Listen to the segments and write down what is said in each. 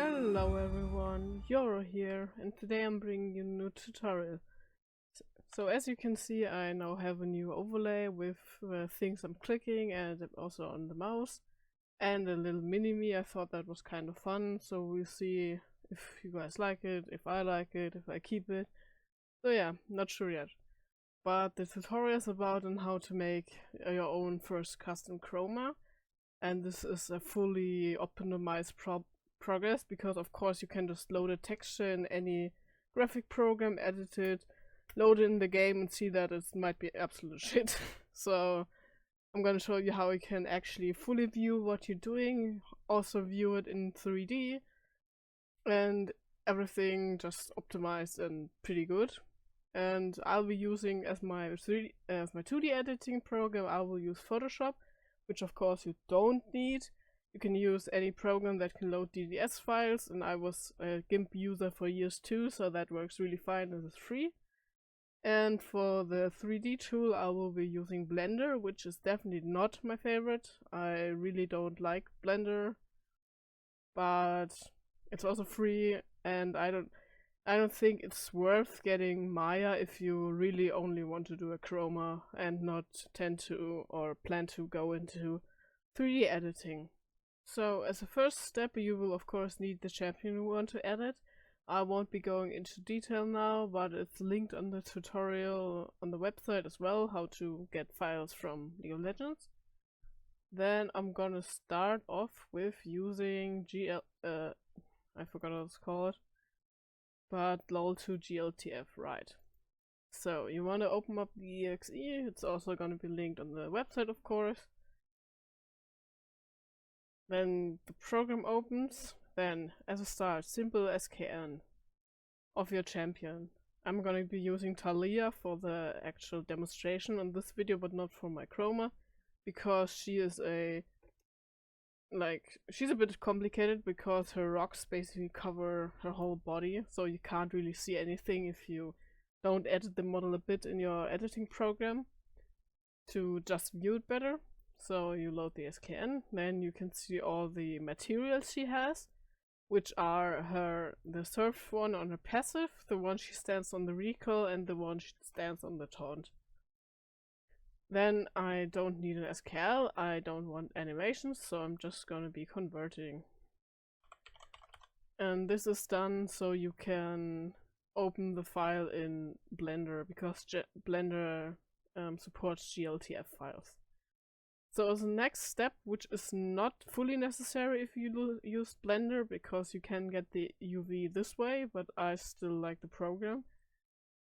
Hello everyone, Yorû here, and today I'm bringing you a new tutorial. So as you can see, I now have a new overlay with things I'm clicking and also on the mouse, and a little mini-me. I thought that was kind of fun, so we'll see if you guys like it, if I like it, if I keep it. So yeah, not sure yet. But the tutorial is about on how to make your own first custom chroma, and this is a fully optimized progress, because of course you can just load a texture in any graphic program, edit it, load it in the game and see that it might be absolute shit. So I'm gonna show you how you can actually fully view what you're doing, also view it in 3D, and everything just optimized and pretty good. And I'll be using as my 2D editing program, I will use Photoshop, which of course you don't need. You can use any program that can load DDS files, and I was a GIMP user for years too, so that works really fine and it's free. And for the 3D tool, I will be using Blender, which is definitely not my favorite. I really don't like Blender, but it's also free, and I don't think it's worth getting Maya if you really only want to do a chroma and not tend to or plan to go into 3D editing. So as a first step, you will of course need the champion you want to edit. I won't be going into detail now, but it's linked on the tutorial on the website as well, how to get files from League of Legends. Then I'm gonna start off with using I forgot what it's called, but lol2 GLTF, right. So you want to open up the exe, it's also going to be linked on the website of course. Then the program opens, then as a start, simple SKN of your champion. I'm going to be using Talia for the actual demonstration on this video, but not for my chroma, because she is she's a bit complicated because her rocks basically cover her whole body, so you can't really see anything if you don't edit the model a bit in your editing program to just view it better. So you load the SKN, then you can see all the materials she has, which are the surf one on her passive, the one she stands on the recoil, and the one she stands on the taunt. Then I don't need an SKL, I don't want animations, so I'm just gonna be converting. And this is done so you can open the file in Blender, because Blender supports GLTF files. So as the next step, which is not fully necessary if you use Blender, because you can get the Uvee this way, but I still like the program.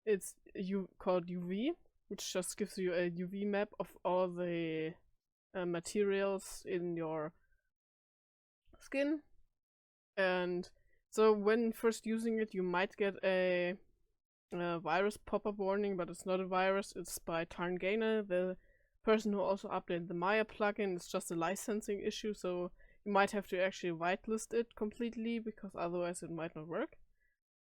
It's called Uvee, which just gives you a UV map of all the materials in your skin. And so when first using it, you might get a virus pop-up warning, but it's not a virus, it's by Tarngana, the person who also updated the Maya plugin. It's just a licensing issue, so you might have to actually whitelist it completely, because otherwise it might not work.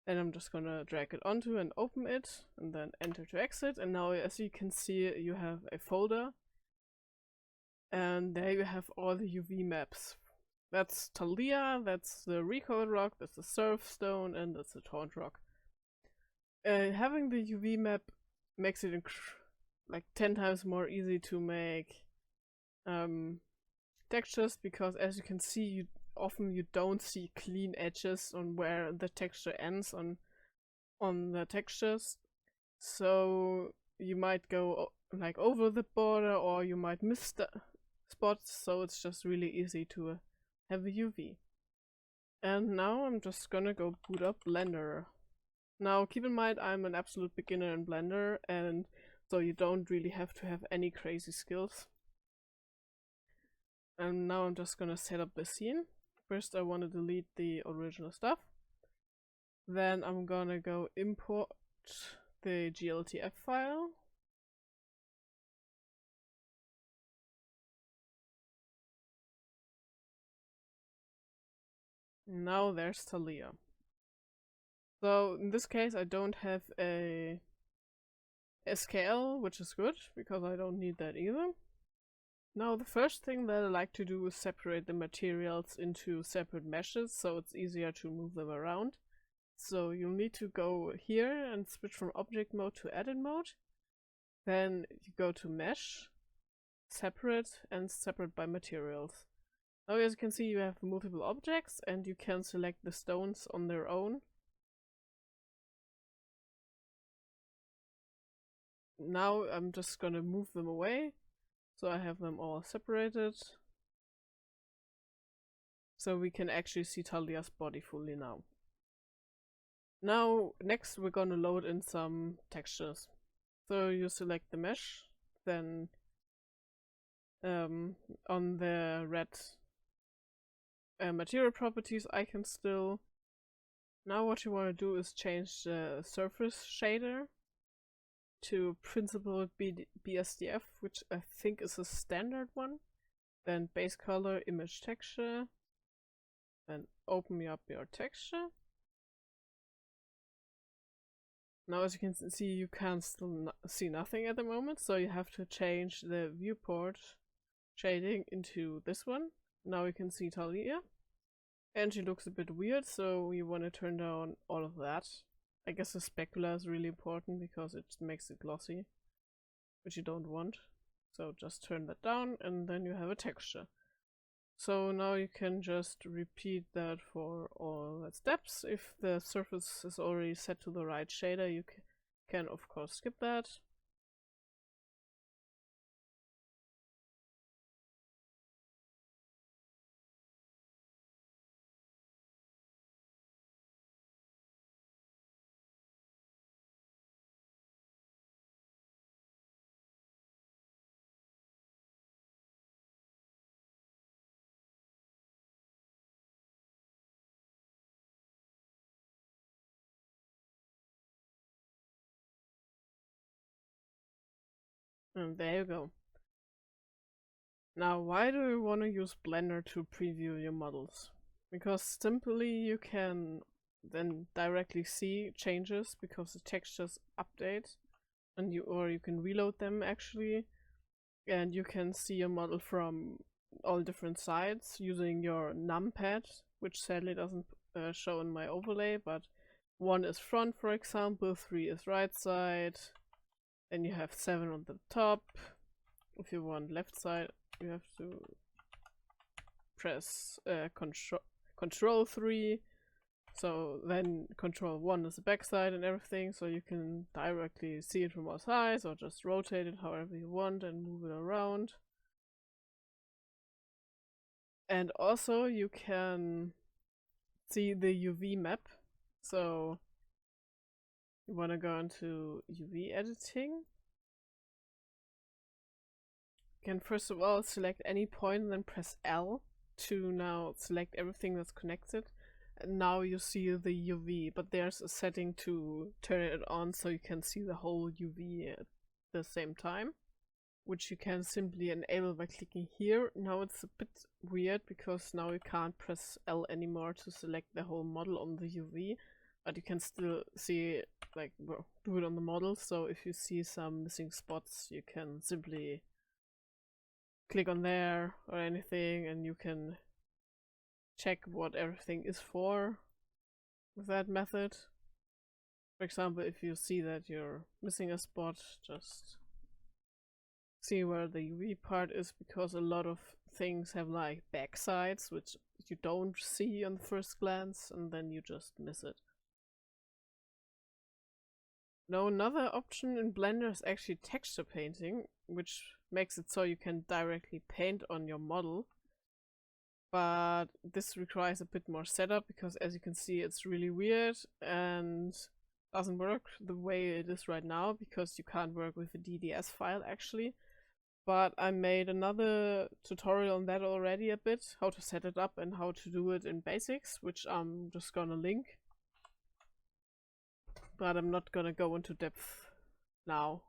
Then I'm just gonna drag it onto and open it, and then enter to exit. And now, as you can see, you have a folder, and there you have all the UV maps. That's Talia, that's the recoil rock, that's the surf stone, and that's the taunt rock. Having the UV map makes it like 10 times more easy to make textures, because as you can see, often you don't see clean edges on where the texture ends on the textures, so you might go like over the border, or you might miss the spots, so it's just really easy to have a UV. And now I'm just gonna go boot up Blender. Now keep in mind, I'm an absolute beginner in Blender, and so you don't really have to have any crazy skills. And now I'm just gonna set up the scene. First I want to delete the original stuff. Then I'm gonna go import the GLTF file. Now there's Talia. So in this case I don't have a SKL, which is good, because I don't need that either. Now the first thing that I like to do is separate the materials into separate meshes so it's easier to move them around. So you'll need to go here and switch from object mode to edit mode. Then you go to mesh, separate, and separate by materials. Now as you can see you have multiple objects and you can select the stones on their own. Now I'm just gonna move them away. So I have them all separated. So we can actually see Talia's body fully now. Now, next we're gonna load in some textures. So you select the mesh, then on the red material properties icon still. Now what you want to do is change the surface shader to principled BSDF, which I think is a standard one. Then base color, image texture, then open up your texture. Now as you can see you can still see nothing at the moment, so you have to change the viewport shading into this one. Now you can see Talia. And she looks a bit weird, so we want to turn down all of that. I guess the specular is really important because it makes it glossy, which you don't want. So just turn that down and then you have a texture. So now you can just repeat that for all the steps. If the surface is already set to the right shader, you can of course skip that. And there you go. Now, why do you want to use Blender to preview your models? Because simply you can then directly see changes because the textures update, and you can reload them actually, and you can see your model from all different sides using your numpad, which sadly doesn't show in my overlay, but 1 is front, for example, 3 is right side, then you have 7 on the top. If you want left side, you have to press control 3. So then control 1 is the back side and everything, so you can directly see it from all sides or just rotate it however you want and move it around. And also you can see the UV map. So you want to go into UV editing. You can first of all select any point and then press L to now select everything that's connected. And now you see the UV, but there's a setting to turn it on so you can see the whole UV at the same time, which you can simply enable by clicking here. Now it's a bit weird because now you can't press L anymore to select the whole model on the UV, but you can still see it, like, do it on the model. So if you see some missing spots, you can simply click on there or anything and you can check what everything is for with that method. For example, if you see that you're missing a spot, just see where the UV part is, because a lot of things have like backsides which you don't see on the first glance and then you just miss it. Now another option in Blender is actually texture painting, which makes it so you can directly paint on your model. But this requires a bit more setup because as you can see it's really weird and doesn't work the way it is right now because you can't work with the DDS file actually. But I made another tutorial on that already a bit, how to set it up and how to do it in basics, which I'm just gonna link. But I'm not gonna go into depth now.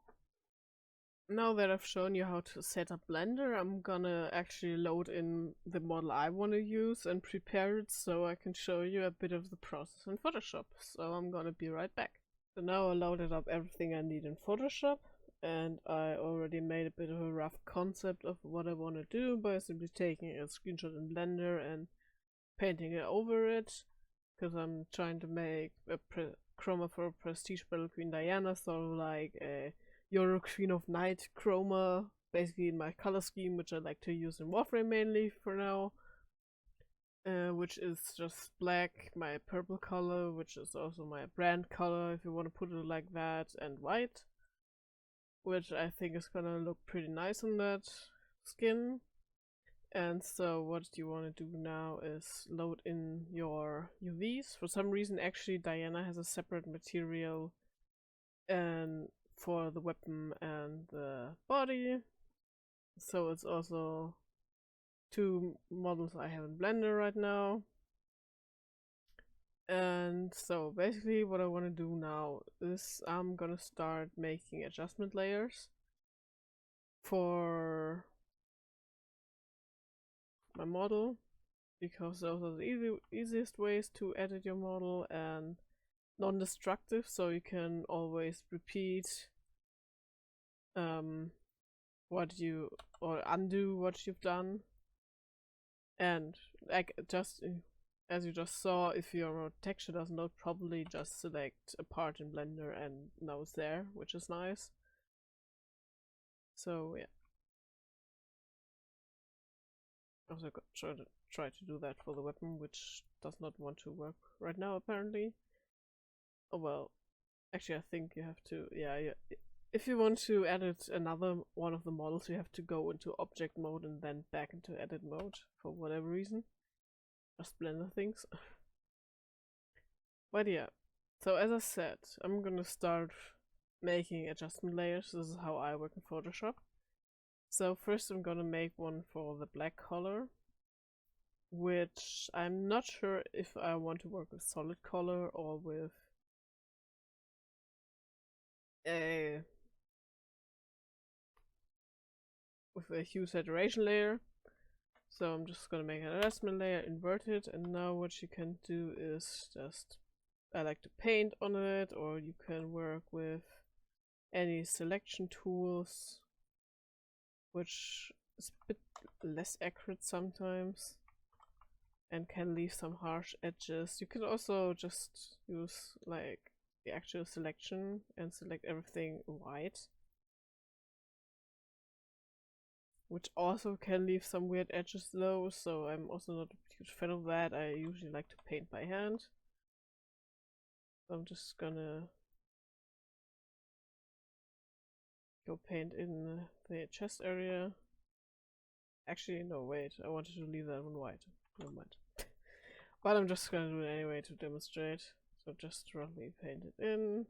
Now that I've shown you how to set up Blender, I'm gonna actually load in the model I want to use and prepare it so I can show you a bit of the process in Photoshop. So I'm gonna be right back. So now I loaded up everything I need in Photoshop and I already made a bit of a rough concept of what I want to do by simply taking a screenshot in Blender and painting it over it, because I'm trying to make a chroma for Prestige Battle Queen Diana, sort of like a Yorû Queen of Night chroma, basically in my color scheme, which I like to use in Warframe mainly for now. Which is just black, my purple color, which is also my brand color, if you want to put it like that, and white, which I think is gonna look pretty nice on that skin. And so what you want to do now is load in your UVs. For some reason, actually, Diana has a separate material and for the weapon and the body, so it's also two models I have in Blender right now. And so basically what I want to do now is I'm gonna start making adjustment layers for my model, because those are the easiest ways to edit your model and non-destructive, so you can always repeat what you, or undo what you've done. And like, just as you just saw, if your texture doesn't load properly, just select a part in Blender and now it's there, which is nice. So yeah. Also try to do that for the weapon, which does not want to work right now apparently. Oh well, actually I think you have to, yeah. If you want to edit another one of the models, you have to go into object mode and then back into edit mode for whatever reason. Just Blender things. But yeah, so as I said, I'm gonna start making adjustment layers. This is how I work in Photoshop. So first I'm gonna make one for the black color, which I'm not sure if I want to work with solid color or with a hue saturation layer. So I'm just gonna make an adjustment layer, invert it, and now what you can do is just, I like to paint on it, or you can work with any selection tools, which is a bit less accurate sometimes and can leave some harsh edges. You can also just use like the actual selection and select everything white, which also can leave some weird edges though, so I'm also not a huge fan of that. I usually like to paint by hand. So I'm just gonna go paint in the chest area. Actually, no, wait, I wanted to leave that one white. Never mind. But I'm just gonna do it anyway to demonstrate. So just roughly paint it in.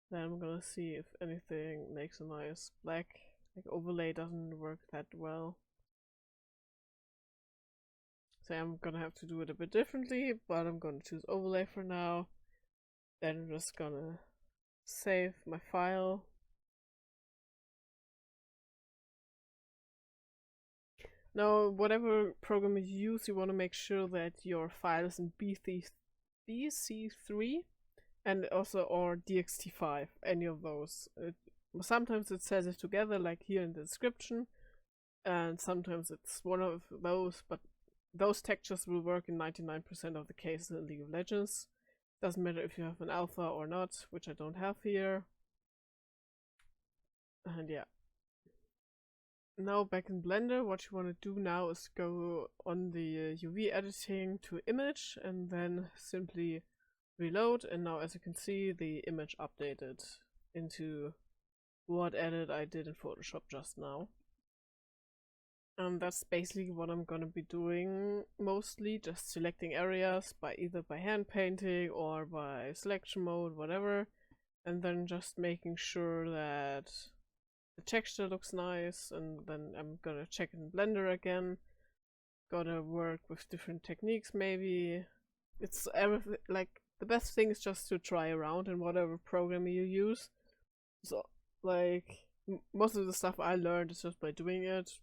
Then I'm gonna see if anything makes a nice black. Like overlay doesn't work that well. So I'm gonna have to do it a bit differently, but I'm gonna choose overlay for now. Then I'm just gonna save my file. Now, whatever program you use, you want to make sure that your file is in BC3 and also or DXT5, any of those. Sometimes it says it together, like here in the description, and sometimes it's one of those, but those textures will work in 99% of the cases in League of Legends. Doesn't matter if you have an alpha or not, which I don't have here. And yeah. Now back in Blender, what you want to do now is go on the UV editing to image and then simply reload, and now as you can see the image updated into what edit I did in Photoshop just now. And that's basically what I'm gonna be doing mostly, just selecting areas by either by hand painting or by selection mode, whatever, and then just making sure that the texture looks nice, and then I'm gonna check in Blender again. Gotta work with different techniques maybe. It's everything, like the best thing is just to try around in whatever program you use. So like most of the stuff I learned is just by doing it,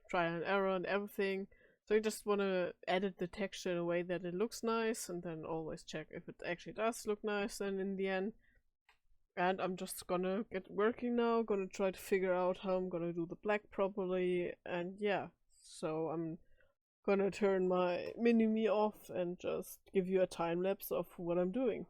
try and error and everything. So you just want to edit the texture in a way that it looks nice, and then always check if it actually does look nice. And in the end, And I'm just gonna get working now, gonna try to figure out how I'm gonna do the black properly, and yeah. So I'm gonna turn my mini-me off and just give you a time lapse of what I'm doing.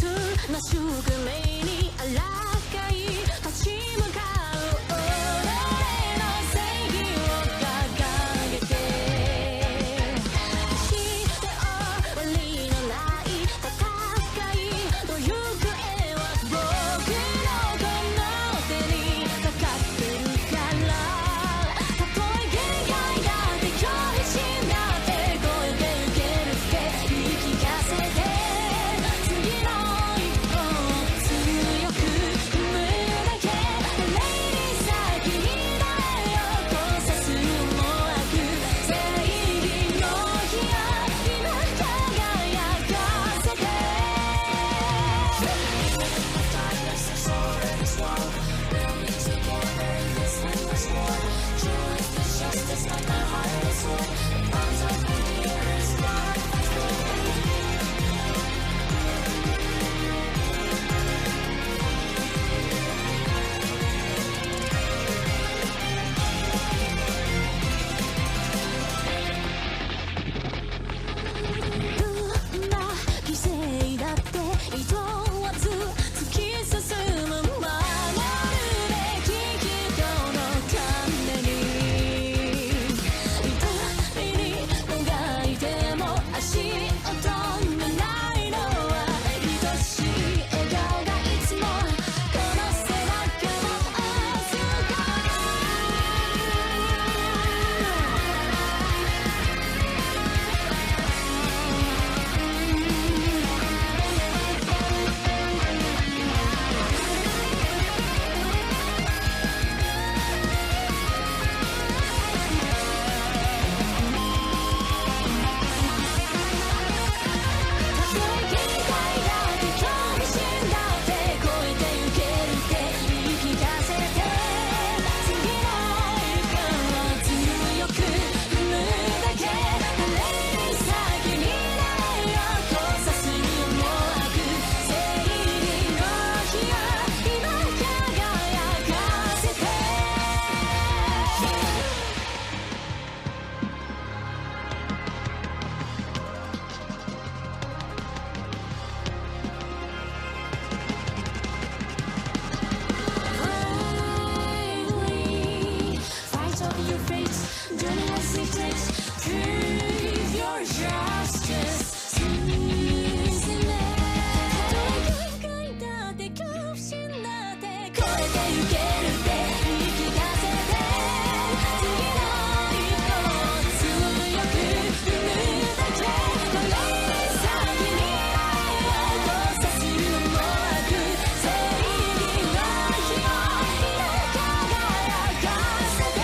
な宿命にあらがい立ち向かう己の正義を掲げて決して終わりのない戦いの行方は僕のこの手にかかってるからたとえ限界だって恐怖心だって超えてゆけるって言い聞かせて次の一歩を強く踏むだけレイに先に誰を交差するもなく正義の火を今輝かせてDarkness is already strong. We'll together in this endless war. Truth is justice, like my heart is one. Arms up in the air is dark.どんな犠牲だって厭わず突き進む守るべき人のために痛みにもがいても足を止めないのは愛しい笑顔がいつもこの背中を預かるたとえ限界だって恐怖心だって超えてゆけるって言い聞かせて次の一歩を強く踏むだけ誰に先に誰を交差するもなく正義の火を今輝かせてFinally, fight over your fate, journey as it takes, prove your justice. 進めたとえ限界だって恐怖心だって超えてゆけるって言い聞かせて次の一歩を強く踏むだけ誰に先に誰を交差するもなく正義の火を今輝かせて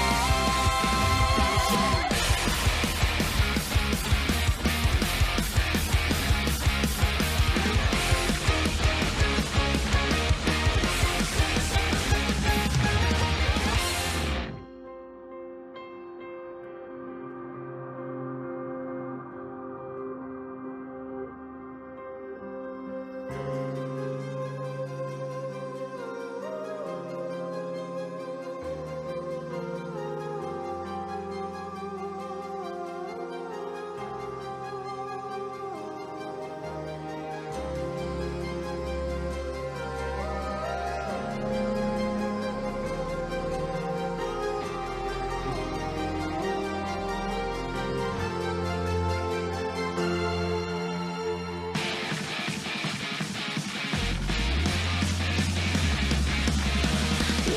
冷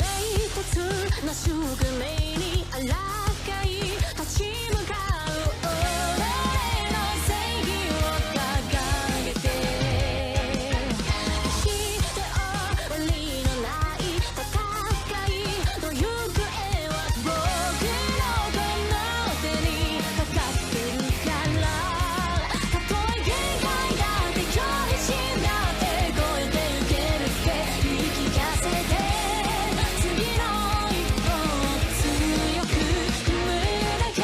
酷な宿命にあらがい立ち向かう己の正義を掲げて決して終わりのない戦いの行方は僕のこの手にかかってるからたとえ限界だって恐怖心だって超えてゆけるって言い聞かせて次の一歩を強く踏むだけ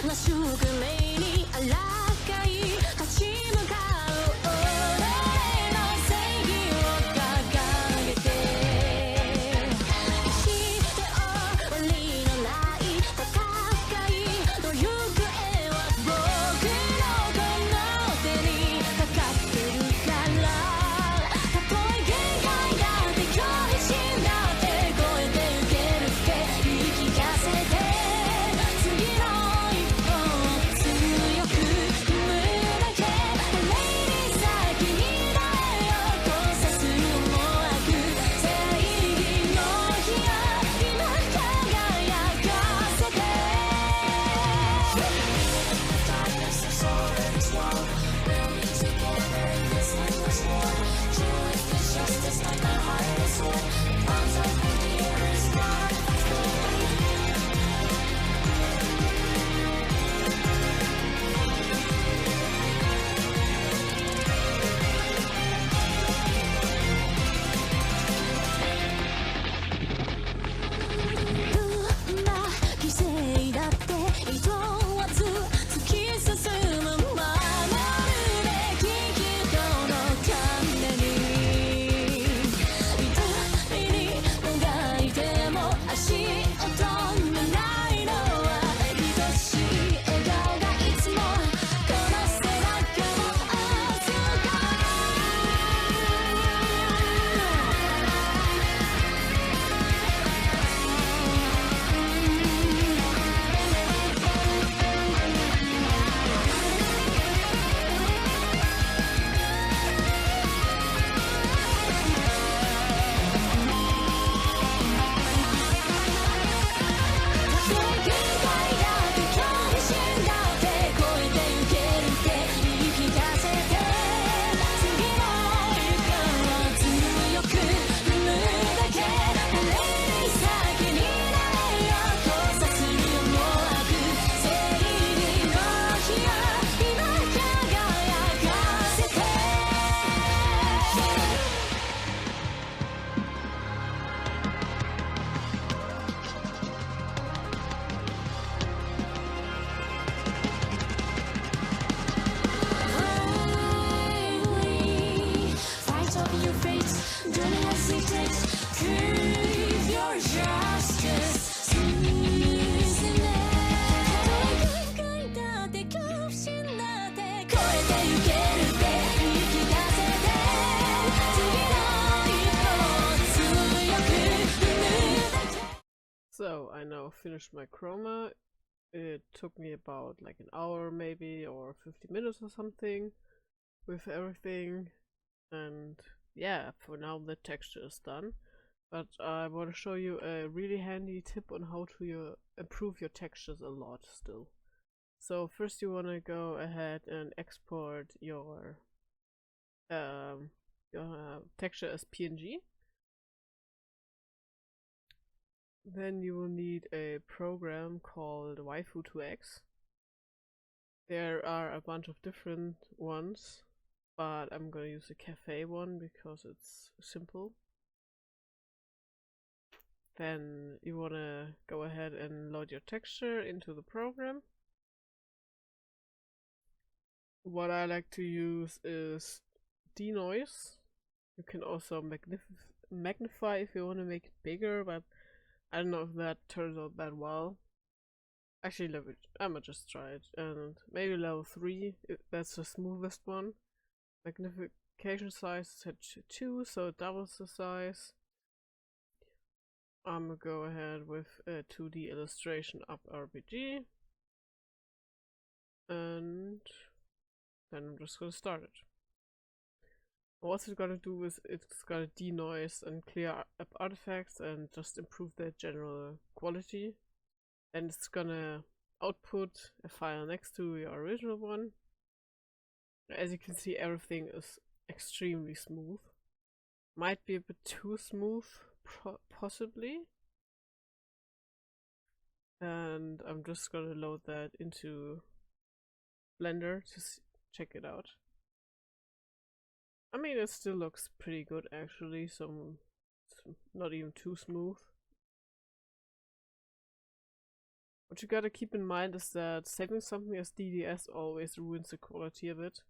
な宿命にあらかい立ち向かう己の正義を掲げて決して終わりのない戦いの行方は僕のこの手にかかってるからたとえ限界だって恐怖心だって超えてゆけるって言い聞かせて次の一歩を強く踏むだけレイに先に誰を交差する思惑正義の火を今輝かせてDarkness is already slow We're together in this endless war Truth is justice like my heart is sore Bombs are for the air is notどんな犠牲だっていとわず突き進む守るべき人のために痛みにもがいても足を止めないのは愛しい笑顔がいつもこの背中を預かるたとえ限界だって恐怖心だって超えてゆけるって言い聞かせて次の一歩を強く踏むだけレイに先に誰を交差する思惑正義の火を今輝かせてFight of your fate, don't hesitate. Crave your justice. 進め限界だって恐怖心だって超えてゆけるって言い聞かせて次の一歩を強く踏むだけ So I now finished my chroma. It took me about like an hour maybe or 50 minutes or something with everything. And yeah, for now the texture is done. But I want to show you a really handy tip on how to improve your textures a lot still. So first you want to go ahead and export your texture as PNG. Then you will need a program called Waifu2x. There are a bunch of different ones, but I'm gonna use the cafe one because it's simple. Then you wanna go ahead and load your texture into the program. What I like to use is denoise. You can also magnify if you want to make it bigger, but I don't know if that turns out that well. Actually, I'ma just try it. And maybe level 3, that's the smoothest one. Magnification size is set to 2, so it doubles the size. I'ma go ahead with a 2D illustration up RPG. And then I'm just gonna start it. What it's gonna do is it's gonna denoise and clear up artifacts and just improve their general quality. And it's gonna output a file next to your original one. As you can see, everything is extremely smooth. Might be a bit too smooth, possibly. And I'm just gonna load that into Blender to check it out. I mean, it still looks pretty good actually, so it's not even too smooth. what you gotta keep in mind is that saving something as DDS always ruins the quality a bit.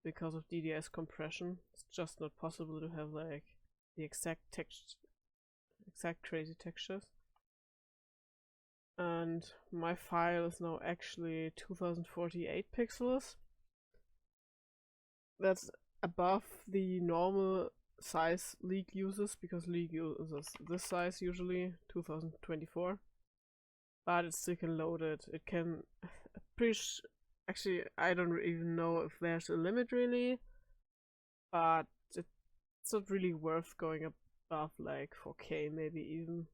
Because of DDS compression. It's just not possible to have like the exact crazy textures. And my file is now actually 2048 pixels. That's above the normal size League uses, because League uses this size usually, 2024. But it still can load it. It can actually, I don't even know if there's a limit really, but it's not really worth going above like 4K maybe even.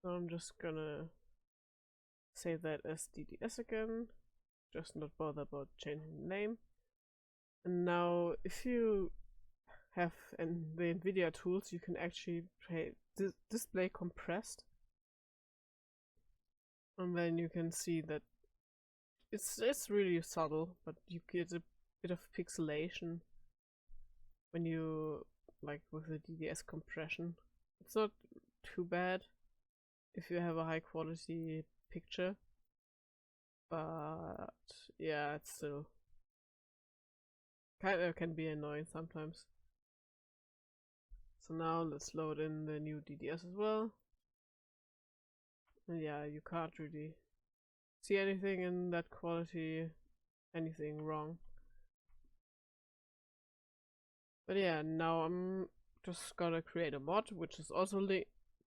So I'm just gonna save that as DDS again, just not bother about changing the name. And now if you have the NVIDIA tools, you can actually display compressed. And then you can see that it's really subtle, but you get a bit of pixelation when you like with the DDS compression. It's not too bad if you have a high quality picture, but yeah, it's still kind of can be annoying sometimes. So now let's load in the new DDS as well. And yeah, you can't really see anything in that quality, anything wrong. But yeah, now I'm just gonna create a mod, which is also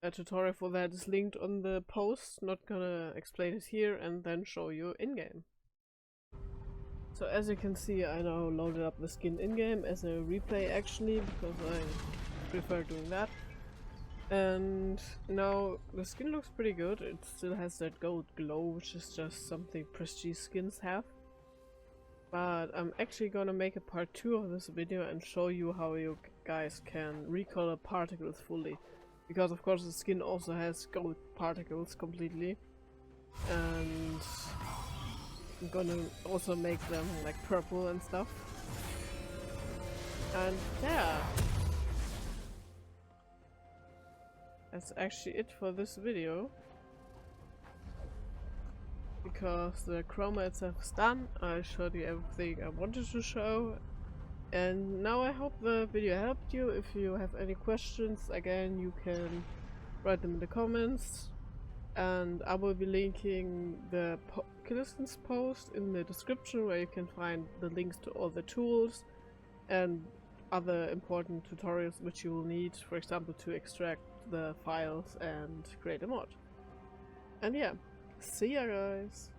a tutorial for that is linked on the post. Not gonna explain it here, and then show you in-game. So as you can see, I now loaded up the skin in-game as a replay actually, because I prefer doing that. And now the skin looks pretty good. It still has that gold glow, which is just something prestige skins have. But I'm actually gonna make a part 2 of this video and show you how you guys can recolor particles fully. Because of course the skin also has gold particles completely. And I'm gonna also make them like purple and stuff. And yeah. That's actually it for this video. Because the chroma itself is done, I showed you everything I wanted to show. And now I hope the video helped you. If you have any questions, again, you can write them in the comments. And I will be linking the Killiston's post in the description, where you can find the links to all the tools and other important tutorials which you will need, for example, to extract the files and create a mod. And yeah, see ya guys!